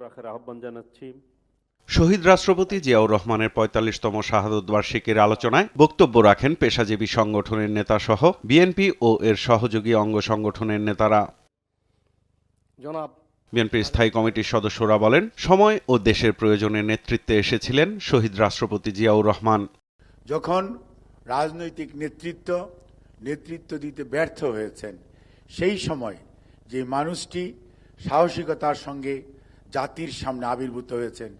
রাখার আহ্বান জানাচ্ছি। শহীদ রাষ্ট্রপতি জিয়াউর রহমানের ৪৫তম শাহাদত বার্ষিকীর আলোচনায় বক্তব্য রাখেন পেশাজীবী সংগঠনের নেতাসহ বিএনপি ও এর সহযোগী অঙ্গ সংগঠনের নেতারা। বিএনপির স্থায়ী কমিটির সদস্যরা বলেন, সময় ও দেশের প্রয়োজনে নেতৃত্বে এসেছিলেন শহীদ রাষ্ট্রপতি জিয়াউর রহমান। যখন রাজনৈতিক নেতৃত্ব দিতে ব্যর্থ হয়েছেন, সেই সময় যে মানুষটি সাহসিকতার সঙ্গে জাতির সামনে আবির্ভূত হয়েছেন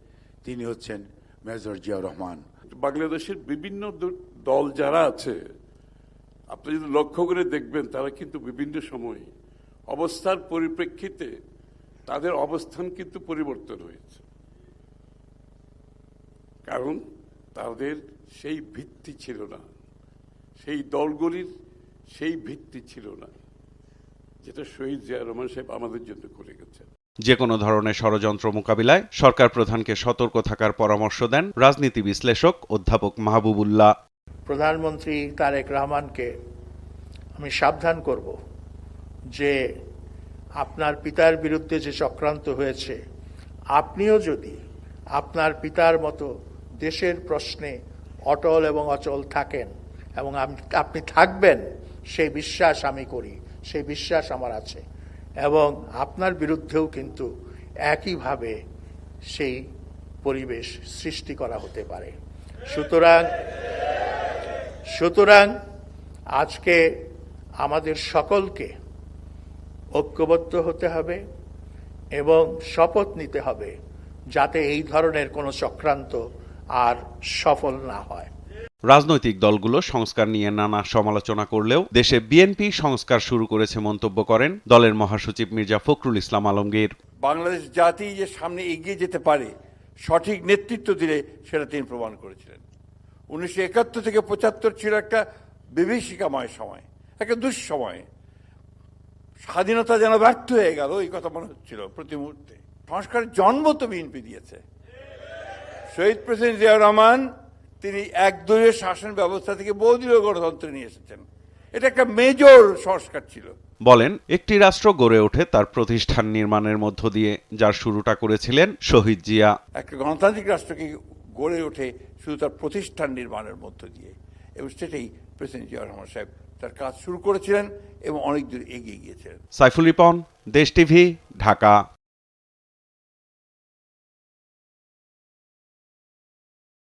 তিনি হচ্ছেন মেজর জিয়াউর রহমান। বাংলাদেশের বিভিন্ন দল যারা আছে, আপনি যদি লক্ষ্য করে দেখবেন, তারা কিন্তু বিভিন্ন সময় অবস্থার পরিপ্রেক্ষিতে তাদের অবস্থান কিন্তু পরিবর্তন হয়েছে, কারণ তাদের সেই ভিত্তি ছিল না, সেই দলগুলির সেই ভিত্তি ছিল না যেটা শহীদ জিয়াউর রহমান সাহেব আমাদের জন্য করে গেছেন। যে কোনো ধরনের ষড়যন্ত্র মোকাবিলায় সরকার প্রধানকে সতর্ক থাকার পরামর্শ দেন রাজনীতি বিশ্লেষক অধ্যাপক মাহবুবুল্লাহ। প্রধানমন্ত্রী তারেক রহমানকে আমি সাবধান করব যে আপনার পিতার বিরুদ্ধে যে চক্রান্ত হয়েছে, আপনিও যদি আপনার পিতার মতো দেশের প্রশ্নে অটল এবং অচল থাকেন, এবং আপনি থাকবেন, সেই বিশ্বাস আমি করি, সেই বিশ্বাস আমার আছে, এবং আপনার বিরুদ্ধেও কিন্তু একইভাবে সেই পরিবেশ সৃষ্টি করা হতে পারে। সুতরাং আজকে আমাদের সকলকে ঐক্যবদ্ধ হতে হবে এবং শপথ নিতে হবে যাতে এই ধরনের কোনো চক্রান্ত আর সফল না হয়। রাজনৈতিক দলগুলো সংস্কার নিয়ে নানা সমালোচনা করলেও দেশে বিএনপি সংস্কার শুরু করেছে মন্তব্য করেন দলের মহাসচিব মির্জা ফখরুল ইসলাম আলমগীর। বাংলাদেশ জাতি যে সামনে এগিয়ে যেতে পারে সঠিক নেতৃত্ব দিলে সেটা তিনি প্রমাণ করেছিলেন। 1971 থেকে 75 ছিল একটা বিভীষিকাময় সময়, একটা দুঃসময়। স্বাধীনতা যেন ব্যর্থ হয়ে গেল এই কথা মনে হচ্ছিল প্রতি মুহূর্তে। সংস্কারের জন্ম তো বিএনপি দিয়েছে। শহীদ প্রেসিডেন্ট জিয়াউর রহমান তিনি একদলীয় শাসন ব্যবস্থা থেকে বহুদলীয় গণতন্ত্রে নিয়ে এসেছেন। এটা একটা মেজর সংস্কার ছিল। বলেন, একটি রাষ্ট্র গড়ে ওঠে তার প্রতিষ্ঠান নির্মাণের মধ্য দিয়ে, যার শুরুটা করেছিলেন শহীদ জিয়া। একটা গণতান্ত্রিক রাষ্ট্রকে গড়ে ওঠে শুধু তার প্রতিষ্ঠান নির্মাণের মধ্য দিয়ে, এবং সেটাই প্রেসিডেন্ট জিয়াউর রহমান সাহেব তার কাজ শুরু করেছিলেন এবং অনেক দূর এগিয়ে গিয়েছিলেন। সাইফুল রিপন, দেশ টিভি, ঢাকা।